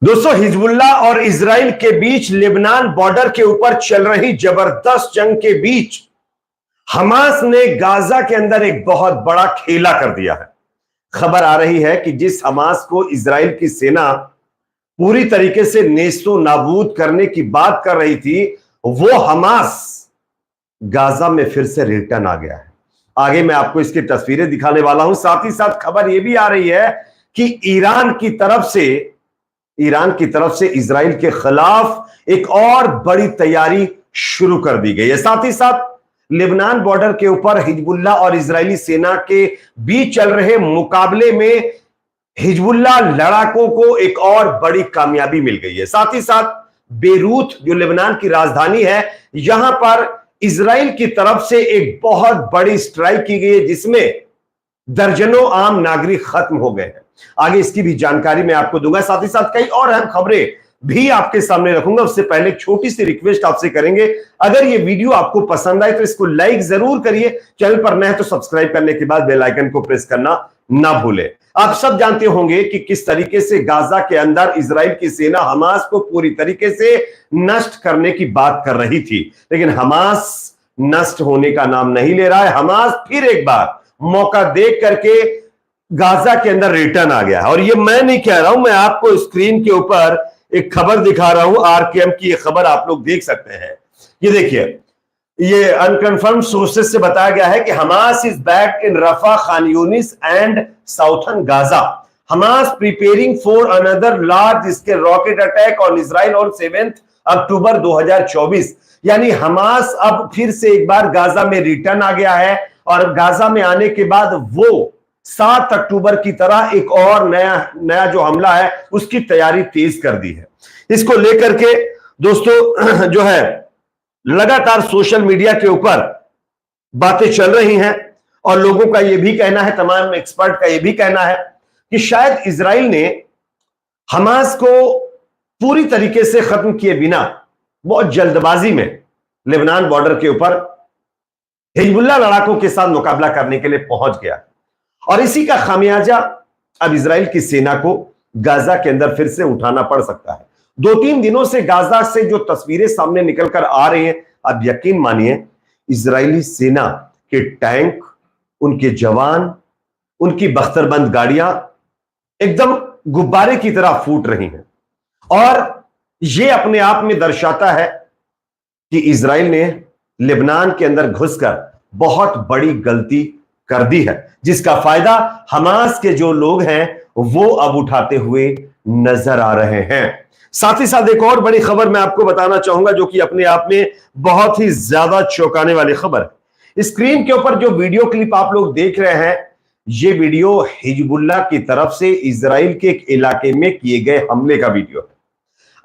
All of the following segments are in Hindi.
दोस्तों, हिजबुल्लाह और इजराइल के बीच लेबनान बॉर्डर के ऊपर चल रही जबरदस्त जंग के बीच हमास ने गाजा के अंदर एक बहुत बड़ा खेला कर दिया है। खबर आ रही है कि जिस हमास को इजराइल की सेना पूरी तरीके से नेस्तो नाबूद करने की बात कर रही थी, वो हमास गाजा में फिर से रिटर्न आ गया है। आगे मैं आपको इसकी तस्वीरें दिखाने वाला हूं। साथ ही साथ खबर यह भी आ रही है कि ईरान की तरफ से इजराइल के खिलाफ एक और बड़ी तैयारी शुरू कर दी गई है। साथ ही साथ लेबनान बॉर्डर के ऊपर हिजबुल्लाह और इजरायली सेना के बीच चल रहे मुकाबले में हिजबुल्लाह लड़ाकों को एक और बड़ी कामयाबी मिल गई है। साथ ही साथ बेरूत जो लेबनान की राजधानी है, यहां पर इजराइल की तरफ से एक बहुत बड़ी स्ट्राइक की गई है, जिसमें दर्जनों आम नागरिक खत्म हो गए हैं। आगे इसकी भी जानकारी मैं आपको दूंगा। साथ ही साथ कई और अहम खबरें भी आपके सामने रखूंगा। उससे पहले एक छोटी सी रिक्वेस्ट आपसे करेंगे, अगर ये वीडियो आपको पसंद आए तो इसको लाइक जरूर करिए। चैनल पर नए हैं तो सब्सक्राइब करने के बाद बेल आइकन को प्रेस करना ना भूलें। आप सब जानते होंगे कि किस तरीके से गाजा के अंदर इजराइल की सेना हमास को पूरी तरीके से नष्ट करने की बात कर रही थी, लेकिन हमास नष्ट होने का नाम नहीं ले रहा है। हमास फिर एक बार मौका देख करके गाजा के अंदर रिटर्न आ गया है। और ये मैं नहीं कह रहा हूं, मैं आपको स्क्रीन के ऊपर एक खबर दिखा रहा हूं। आरकेएम की ये खबर आप लोग देख सकते हैं। ये देखिए, ये अनकंफर्म सोर्सेस से बताया गया है कि Hamas is back in Rafah, Khan Younis and southern Gaza. Hamas preparing for another large scale rocket attack on Israel on 7 October 2024। यानी हमास अब फिर से एक बार गाजा में रिटर्न आ गया है, और गाजा में आने के बाद वो 7 अक्टूबर की तरह एक और नया जो हमला है उसकी तैयारी तेज कर दी है। इसको लेकर के दोस्तों जो है लगातार सोशल मीडिया के ऊपर बातें चल रही हैं, और लोगों का यह भी कहना है, तमाम एक्सपर्ट का यह भी कहना है कि शायद इजराइल ने हमास को पूरी तरीके से खत्म किए बिना बहुत जल्दबाजी में लेबनान बॉर्डर के ऊपर हिजबुल्लाह लड़ाकों के साथ मुकाबला करने के लिए पहुंच गया, और इसी का खामियाजा अब इजराइल की सेना को गाजा के अंदर फिर से उठाना पड़ सकता है। 2-3 दिनों से गाजा से जो तस्वीरें सामने निकलकर आ रही हैं, अब यकीन मानिए इजरायली सेना के टैंक, उनके जवान, उनकी बख्तरबंद गाड़ियां एकदम गुब्बारे की तरह फूट रही हैं। और यह अपने आप में दर्शाता है कि इजराइल ने लेबनान के अंदर घुसकर बहुत बड़ी गलती कर दी है, जिसका फायदा हमास के जो लोग हैं वो अब उठाते हुए नजर आ रहे हैं। साथ ही साथ एक और बड़ी खबर मैं आपको बताना चाहूंगा, जो कि अपने आप में बहुत ही ज्यादा चौंकाने वाली खबर है। स्क्रीन के ऊपर जो वीडियो क्लिप आप लोग देख रहे हैं, ये वीडियो हिजबुल्लाह की तरफ से इजराइल के एक इलाके में किए गए हमले का वीडियो है।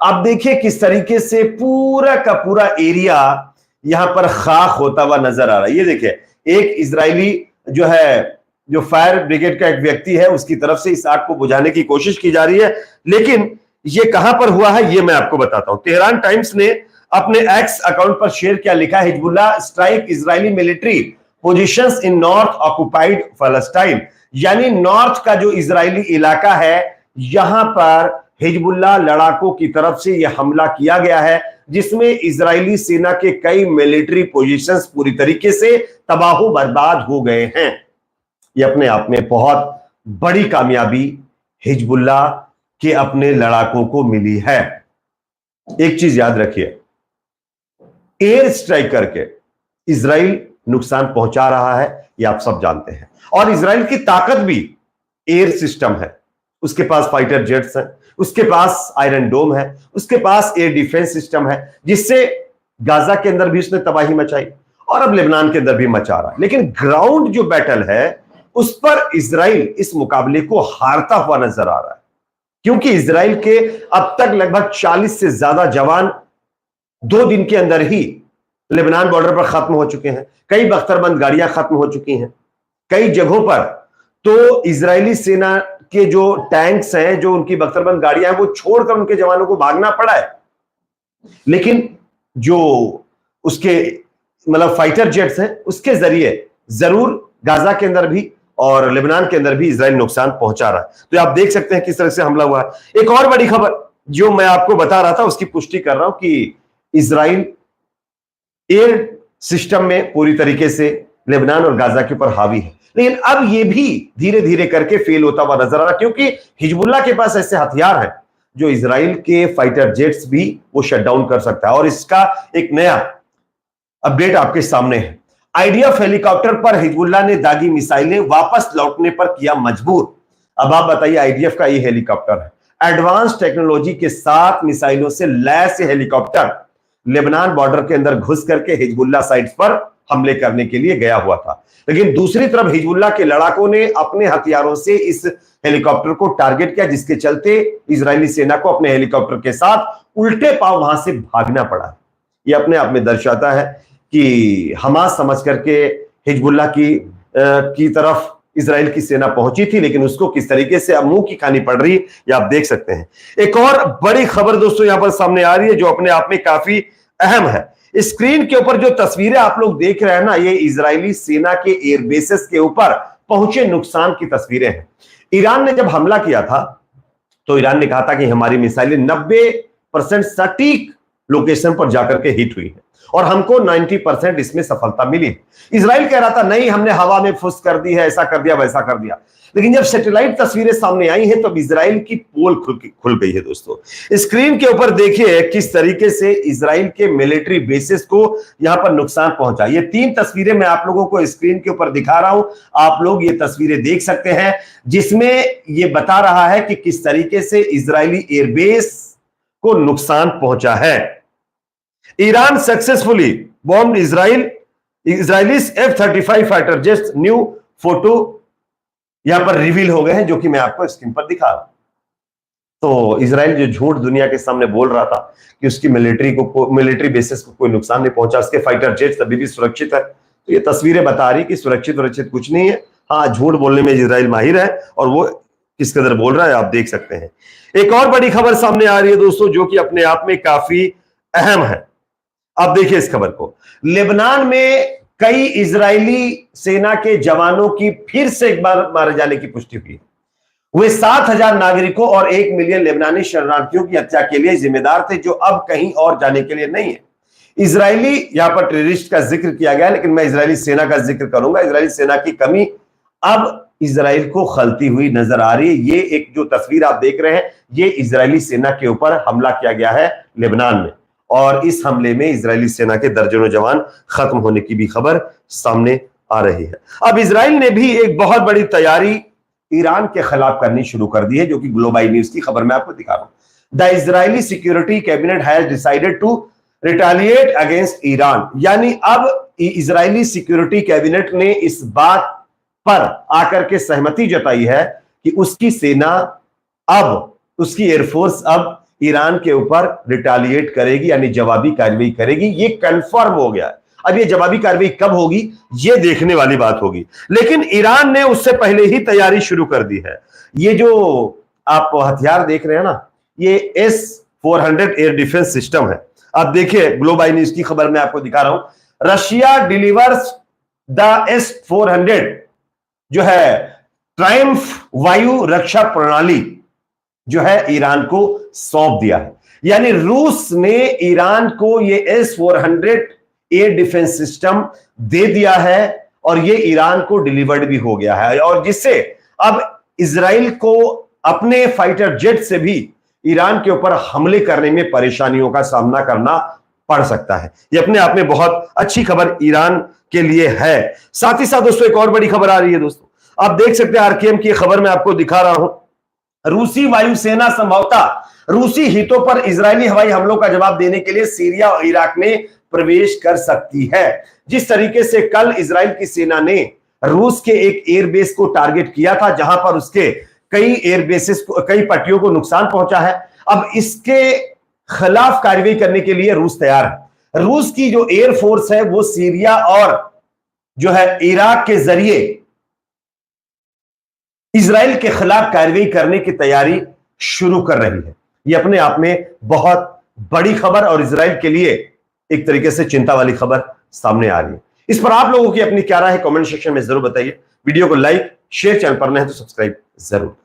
आप देखिए किस तरीके से पूरा का पूरा एरिया यहां पर खाक होता हुआ नजर आ रहा है। ये देखिए, एक इजरायली जो फायर ब्रिगेड का एक व्यक्ति है, उसकी तरफ से इस आग को बुझाने की कोशिश की जा रही है, लेकिन ये कहां पर हुआ है ये मैं आपको बताता हूं। तेहरान टाइम्स ने अपने एक्स अकाउंट पर शेयर किया, लिखा Hezbollah strike Israeli military positions in north occupied Palestine. यानी नॉर्थ का जो इजरायली इलाका है, यहां पर हिजबुल्लाह लड़ाकों की तरफ से यह हमला किया गया है, जिसमें इजरायली सेना के कई मिलिट्री पोजीशंस पूरी तरीके से तबाह बर्बाद हो गए हैं। यह अपने आप में बहुत बड़ी कामयाबी हिजबुल्लाह के अपने लड़ाकों को मिली है। एक चीज याद रखिए, एयर स्ट्राइक करके इजराइल नुकसान पहुंचा रहा है, यह आप सब जानते हैं। और इजराइल की ताकत भी एयर सिस्टम है, उसके पास फाइटर जेट्स हैं, उसके पास आयरन डोम है, उसके पास एयर डिफेंस सिस्टम है, जिससे गाजा के अंदर भी उसने तबाही मचाई और अब लेबनान के अंदर भी मचा रहा है। लेकिन ग्राउंड जो बैटल है, उस पर इजराइल इस मुकाबले को हारता हुआ नजर आ रहा है, क्योंकि इजराइल के अब तक लगभग 40 से ज्यादा जवान 2 दिन के अंदर ही लेबनान बॉर्डर पर खत्म हो चुके हैं। कई बख्तरबंद गाड़ियां खत्म हो चुकी हैं। कई जगहों पर तो इजरायली सेना के जो टैंक्स हैं, जो उनकी बख्तरबंद गाड़ियां हैं, वो छोड़कर उनके जवानों को भागना पड़ा है। लेकिन जो उसके फाइटर जेट्स हैं, उसके जरिए जरूर गाजा के अंदर भी और लेबनान के अंदर भी इजराइल नुकसान पहुंचा रहा है। तो आप देख सकते हैं किस तरह से हमला हुआ है। एक और बड़ी खबर जो मैं आपको बता रहा था उसकी पुष्टि कर रहा हूं कि इजराइल एयर सिस्टम में पूरी तरीके से लेबनान और गाजा के ऊपर हावी है, लेकिन अब यह भी धीरे धीरे करके फेल होता हुआ नजर आ रहा है, क्योंकि हिजबुल्लाह के पास ऐसे हथियार हैं जो इजराइल के फाइटर जेट्स भी वो शट डाउन कर सकता है। और इसका एक नया अपडेट आपके सामने है। आईडीएफ हेलीकॉप्टर पर हिजबुल्लाह ने दागी मिसाइलें वापस लौटने पर किया मजबूर। अब आप बताइए, आईडीएफ का ये हेलीकॉप्टर है, एडवांस टेक्नोलॉजी के साथ मिसाइलों से लैस हेलीकॉप्टर लेबनान बॉर्डर के अंदर घुस करके हिजबुल्लाह साइट्स पर हमले करने के लिए गया हुआ था। लेकिन दूसरी तरफ हिजबुल्लाह के लड़ाकों ने अपने हथियारों से इस हेलीकॉप्टर को टारगेट किया, जिसके चलते इजरायली सेना को अपने हेलीकॉप्टर के साथ उल्टे पांव वहां से भागना पड़ा। यह अपने आप में दर्शाता है कि हमास समझ करके हिजबुल्लाह की तरफ इजराइल की सेना पहुंची थी, लेकिन उसको किस तरीके से अब मुंह की खानी पड़ रही है आप देख सकते हैं। एक और बड़ी खबर दोस्तों यहां पर सामने आ रही है जो अपने आप में काफी अहम है। स्क्रीन के ऊपर जो तस्वीरें आप लोग देख रहे हैं ना, ये इजरायली सेना के एयरबेसेस के ऊपर पहुंचे नुकसान की तस्वीरें हैं। ईरान ने जब हमला किया था तो ईरान ने कहा था कि हमारी मिसाइलें 90% सटीक लोकेशन पर जाकर के हिट हुई है और हमको 90% इसमें सफलता मिली। इजराइल कह रहा था नहीं, हमने हवा में फुस कर दी है, ऐसा कर दिया वैसा कर दिया। लेकिन जब सैटेलाइट तस्वीरें सामने आई हैं तो इजराइल की पोल खुल गई है। दोस्तों स्क्रीन के ऊपर देखिए किस तरीके से इजराइल के मिलिट्री बेसिस को यहां पर नुकसान पहुंचा। ये 3 तस्वीरें मैं आप लोगों को स्क्रीन के ऊपर दिखा रहा हूं, आप लोग ये तस्वीरें देख सकते हैं, जिसमें ये बता रहा है कि किस तरीके से इजरायली एयरबेस को नुकसान पहुंचा है। Iran successfully bomb Israel's F-35 fighter jets. New photo यहां पर रिवील हो गए हैं जो कि मैं आपको स्क्रीन पर दिखा रहा हूं। तो इजराइल जो झूठ दुनिया के सामने बोल रहा था कि उसकी मिलिट्री बेसिस को कोई नुकसान नहीं पहुंचा, उसके फाइटर जेट्स अभी भी सुरक्षित है, तो ये तस्वीरें बता रही कि सुरक्षित कुछ नहीं है। हाँ, झूठ बोलने में इजराइल माहिर है और वो किस कदर बोल रहा है आप देख सकते हैं। एक और बड़ी खबर सामने आ रही है दोस्तों जो कि अपने आप में काफी अहम है। आप देखिए इस खबर को। लेबनान में कई इजरायली सेना के जवानों की फिर से एक बार मारे जाने की पुष्टि हुई है। वे 7,000 नागरिकों और 1 मिलियन लेबनानी शरणार्थियों की हत्या के लिए जिम्मेदार थे, जो अब कहीं और जाने के लिए नहीं है। इजरायली, यहां पर टेररिस्ट का जिक्र किया गया, लेकिन मैं इजरायली सेना का जिक्र करूंगा। इजरायली सेना की कमी अब इजराइल को खलती हुई नजर आ रही है। ये एक जो तस्वीर आप देख रहे हैं, ये इजरायली सेना के ऊपर हमला किया गया है लेबनान में, और इस हमले में इजरायली सेना के दर्जनों जवान खत्म होने की भी खबर सामने आ रही है। अब इजराइल ने भी एक बहुत बड़ी तैयारी ईरान के खिलाफ करनी शुरू कर दी है, जो कि ग्लोबल न्यूज की खबर मैं आपको दिखा रहा हूं। The Israeli security cabinet has decided to retaliate against Iran. यानी अब इजरायली सिक्योरिटी कैबिनेट ने इस बात पर आकर के सहमति जताई है कि उसकी सेना अब, उसकी एयरफोर्स अब ईरान के ऊपर रिटेलिएट करेगी, यानी जवाबी कार्रवाई करेगी। ये कंफर्म हो गया है। अब ये जवाबी कार्रवाई कब होगी ये देखने वाली बात होगी, लेकिन ईरान ने उससे पहले ही तैयारी शुरू कर दी है। ये जो आप हथियार देख रहे हैं ना, ये S-400 एयर डिफेंस सिस्टम है। आप देखिए ग्लोबल न्यूज की खबर मैं आपको दिखा रहा हूं। रशिया डिलीवर्स द S-400 जो है ट्रायम्फ वायु रक्षा प्रणाली जो है ईरान को सौंप दिया है। यानी रूस ने ईरान को ये S-400 एयर डिफेंस सिस्टम दे दिया है और ये ईरान को डिलीवर्ड भी हो गया है, और जिससे अब इजराइल को अपने फाइटर जेट से भी ईरान के ऊपर हमले करने में परेशानियों का सामना करना पड़ सकता है। ये अपने आप में बहुत अच्छी खबर ईरान के लिए है। साथ ही साथ दोस्तों एक और बड़ी खबर आ रही है। दोस्तों आप देख सकते हैं आरकेएम की खबर मैं आपको दिखा रहा हूं। रूसी वायुसेना संभवतः रूसी हितों पर इजरायली हवाई हमलों का जवाब देने के लिए सीरिया और इराक में प्रवेश कर सकती है। जिस तरीके से कल इजराइल की सेना ने रूस के एक एयरबेस को टारगेट किया था, जहां पर उसके कई एयरबेसेस को, कई पट्टियों को नुकसान पहुंचा है, अब इसके खिलाफ कार्रवाई करने के लिए रूस तैयार है। रूस की जो एयरफोर्स है वो सीरिया और जो है इराक के जरिए इजराइल के खिलाफ कार्रवाई करने की तैयारी शुरू कर रही है। यह अपने आप में बहुत बड़ी खबर और इजराइल के लिए एक तरीके से चिंता वाली खबर सामने आ रही है। इस पर आप लोगों की अपनी क्या राय है कमेंट सेक्शन में जरूर बताइए। वीडियो को लाइक शेयर, चैनल पर नए हैं तो सब्सक्राइब जरूर।